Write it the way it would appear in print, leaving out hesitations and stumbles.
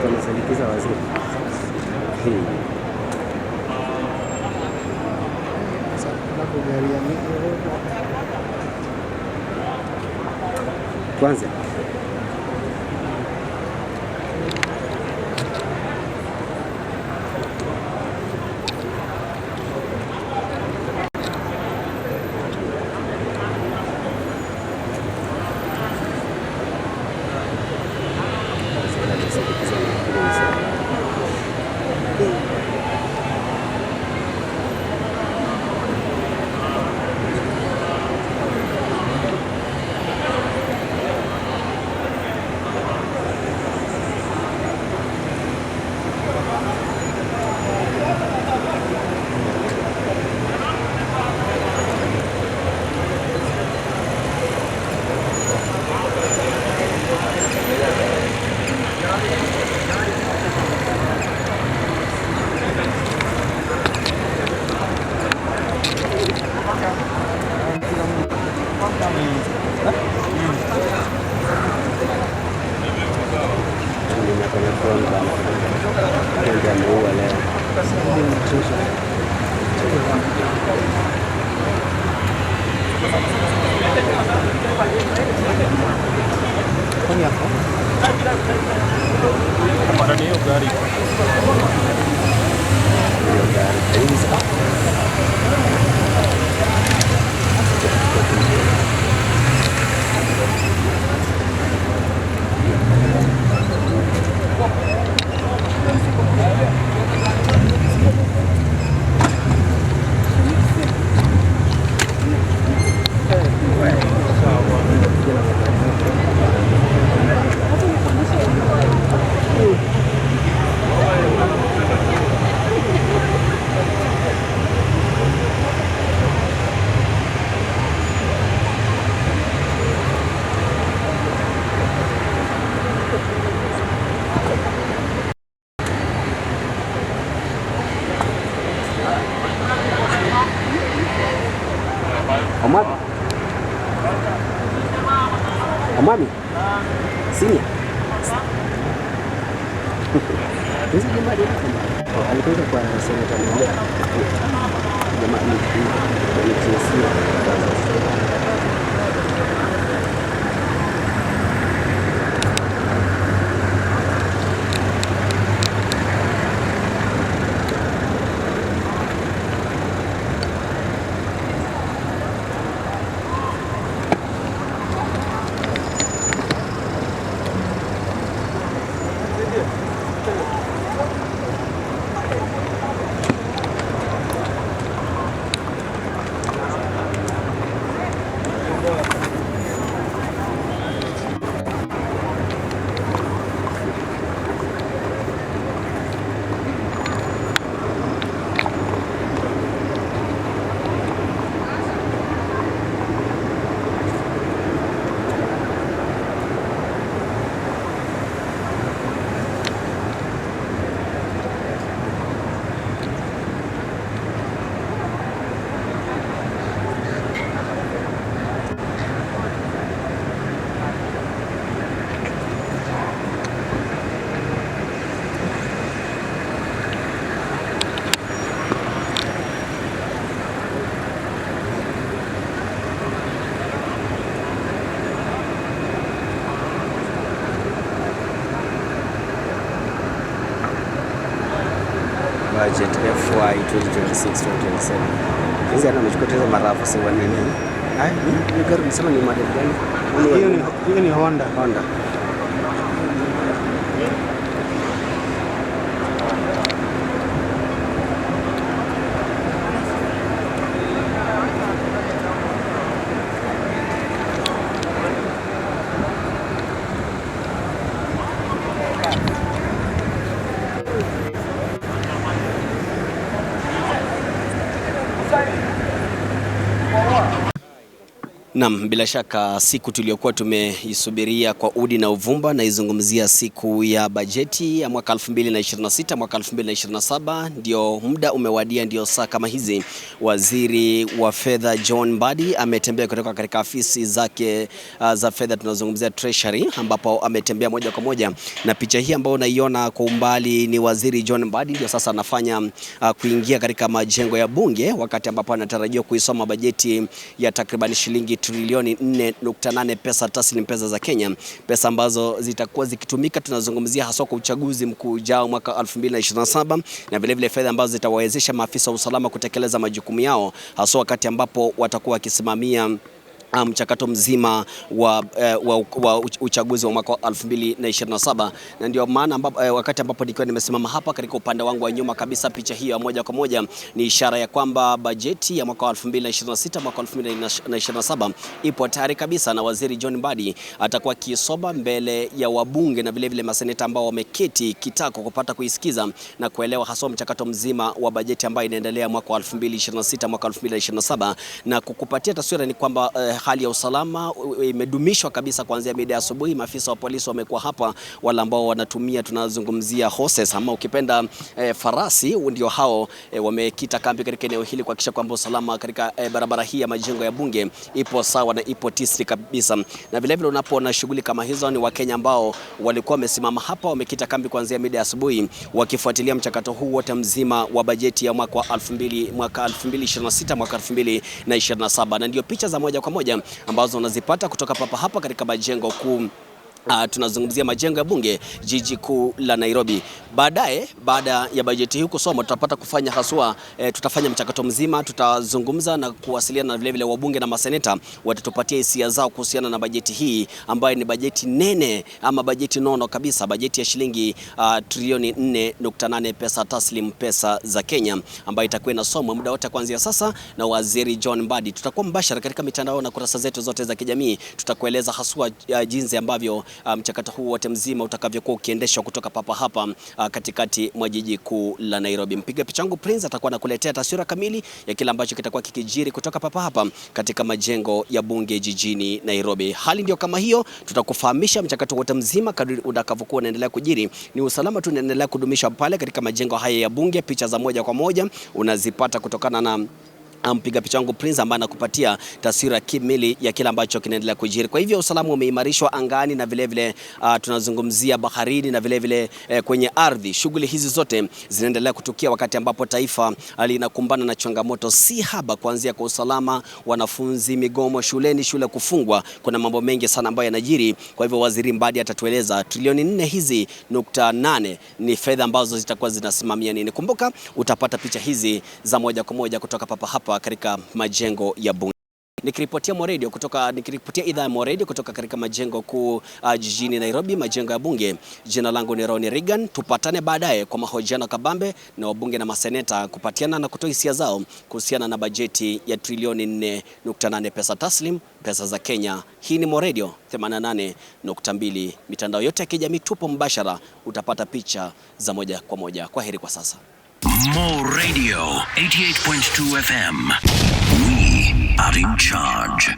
tunasindikiza waziri kwanza Omami sini hizi jamaa alikuja kwa seneta mmoja jamaa ni budget FY 2026-2027. Hizi hata amechukua tena marafu sawa nini? Ni gari msema ni model gani? Hiyo ni Honda. Naam, bila shaka siku tuliyokuwa tumeisubiria kwa udi na uvumba, na izungumzia siku ya bajeti ya mwaka 2026 mwaka 2027, ndio muda umewadia, ndio saa kama hizi waziri wa fedha John Mbadi ametembea kutoka katika afisi zake za fedha, tunazungumzia Treasury, ambapo ametembea moja kwa moja, na picha hii ambayo unaiona kwa umbali ni waziri John Mbadi ndio sasa anafanya kuingia katika majengo ya bunge, wakati ambapo anatarajiwa kuisoma bajeti ya takriban shilingi trilioni 4.8 pesa taslim, pesa za Kenya, pesa ambazo zitakuwa zikitumika, tunazungumzia haswa kwa uchaguzi mkuu ujao mwaka 2027, na vile vile fedha ambazo zitawawezesha maafisa wa usalama kutekeleza majukumu yao, haswa wakati ambapo watakuwa wakisimamia mchakato mzima wa uchaguzi wa mwaka 2027. Na ndio maana wakati ambapo nikiwa nimesimama hapa katika upande wangu wa nyuma kabisa, picha hiyo ya moja kwa moja ni ishara ya kwamba bajeti ya mwaka 2026 mwaka 2027 ipo tayari kabisa, na waziri John Mbadi atakuwa kisoma mbele ya wabunge na vile vile maseneta ambao wameketi kitako kupata kuisikiza na kuelewa haswa mchakato mzima wa bajeti ambayo inaendelea mwaka 2026 mwaka 2027. Na kukupatia taswira ni kwamba hali ya usalama imedumishwa kabisa kuanzia mida ya asubuhi. Maafisa wa polisi wamekuwa hapa, wale ambao wanatumia, tunazungumzia horses ama ukipenda farasi, ndio hao wamekita kambi katika eneo hili kuhakikisha kwamba usalama katika barabara hii ya majengo ya bunge ipo sawa na ipo tisri kabisa. Na vile vile unapoona shughuli kama hizo, ni Wakenya ambao walikuwa wamesimama hapa, wamekita kambi kuanzia mida ya asubuhi wakifuatilia mchakato huu wote mzima wa bajeti ya mwaka 2026 mwaka 2027, na ndio picha za moja kwa moja ambazo unazipata kutoka papa hapa katika majengo kuu. Tunazungumzia majengo ya bunge jiji kuu la Nairobi. Baada ya bajeti hii kusoma, tutapata kufanya haswa tutafanya mchakato mzima, tutazungumza na kuwasiliana na vile vile wabunge na maseneta, watatupatia hisia zao kuhusiana na bajeti hii ambayo ni bajeti nene ama bajeti nono kabisa, bajeti ya shilingi trilioni 4.8 pesa taslim, pesa za Kenya, ambayo itakuwa inasomwa muda wote kuanzia sasa na waziri John Mbadi. Tutakuwa mbashara katika mitandao na kurasa zetu zote za kijamii, tutakueleza haswa jinsi ambavyo mchakato huu wote mzima utakavyokuwa ukiendeshwa kutoka papa hapa katikati mwa jiji kuu la Nairobi. Mpiga picha wangu Prince atakuwa anakuletea taswira kamili ya kila ambacho kitakuwa kikijiri kutoka papa hapa katika majengo ya bunge jijini Nairobi. Hali ndio kama hiyo, tutakufahamisha mchakato wote mzima kadri utakavyokuwa unaendelea kujiri. Ni usalama tu unaendelea kudumisha pale katika majengo haya ya bunge. Picha za moja kwa moja unazipata kutokana na mpiga picha wangu Prince ambaye anakupatia taswira kamili ya kila ambacho kinaendelea kujiri. Kwa hivyo usalama umeimarishwa angani na vile vile tunazungumzia baharini na vile vile kwenye ardhi. Shughuli hizi zote zinaendelea kutukia wakati ambapo taifa linakumbana na changamoto si haba, kuanzia kwa usalama, wanafunzi, migomo shuleni, shule kufungwa. Kuna mambo mengi sana ambayo yanajiri. Kwa hivyo waziri Mbadi atatueleza trilioni 4 hizi nukta 8 ni fedha ambazo zitakuwa zinasimamia nini. Kumbuka utapata picha hizi za moja kwa moja kutoka papa hapa katika majengo ya bunge. Nikiripotia idhaa ya Moredio kutoka katika majengo kuu jijini Nairobi, majengo ya bunge. Jina langu ni Ronnie Reagan. Tupatane baadaye kwa mahojiano kabambe na wabunge na maseneta kupatiana na kutoa hisia zao kuhusiana na bajeti ya trilioni 4.8 pesa taslim, pesa za Kenya. Hii ni Moredio 88.2. Mitandao yote ya kijamii tupo mbashara, utapata picha za moja kwa moja. Kwa heri kwa sasa. Moredio 88.2 FM. We are in charge.